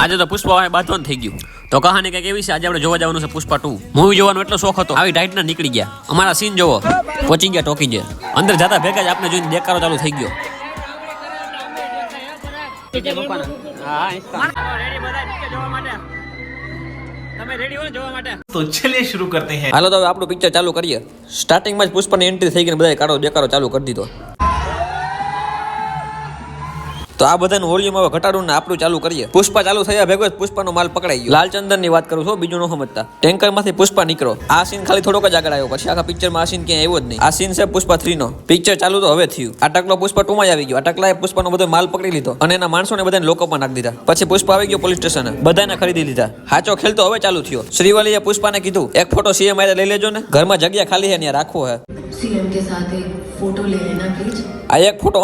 આજે તો પુષ્પા બાંધવાનું થઈ ગયું તો કહાની કઈક એવી છે. આજે આપણે જોવા જવાનું છે પુષ્પા 2 મૂવી જોવાનો એટલો શોખ હતો આવી ટાઈટ ના નીકળી ગયા. અમારા સીન જોવો પહોંચી ગયા ટોકી જે અંદર જતા ભેગા જ આપણે જોઈને દેકારો ચાલુ થઈ ગયો. तो चलिए शुरू करते हैं. હાલો તો હવે આપણું પિક્ચર ચાલુ કરીએ. સ્ટાર્ટિંગમાં જ પુષ્પાની એન્ટ્રી થઈ ગઈ, બધા કાળો દેકારો ચાલુ કરી દીધો. તો આ બધાનું વોલ્યુમ હવે ઘટાડું ને આપણું ચાલુ કરીએ. પુષ્પા ચાલુ થયા ભેગો જ પુષ્પાનો માલ પકડાઈ ગયો. લાલચંદન ની વાત કરું છું, બીજું ન સમજતા. ટેન્કર માંથી પુષ્પા નીકળો. આ સીન ખાલી થોડોક જ આગળ આવ્યો, પછી આખા પિક્ચરમાં આ સીન ક્યાંય આવ્યો જ નહીં. આ સીન છે પુષ્પા 3 નો. પિક્ચર ચાલુ તો હવે થયું. આ ટકલો પુષ્પા 2 માં આવી ગયો. આ ટકલાએ પુષ્પાનો બધો માલ પકડી લીધો અને એના માણસોને બધાને લોકઅપમાં નાખી દીધા. પછી પુષ્પા આવી ગયો પોલીસ સ્ટેશન, બધાને ખરીદી લીધા. હાચો ખેલ તો હવે ચાલુ થયો. શ્રીવલીએ પુષ્પાને કીધું એક ફોટો સીએમ આરે લઈ લેજો ને, ઘરમાં જગ્યા ખાલી છે ને રાખવો હે. सीएम के साथ एक फोटो ले लेना प्लीज. આ એક ફોટો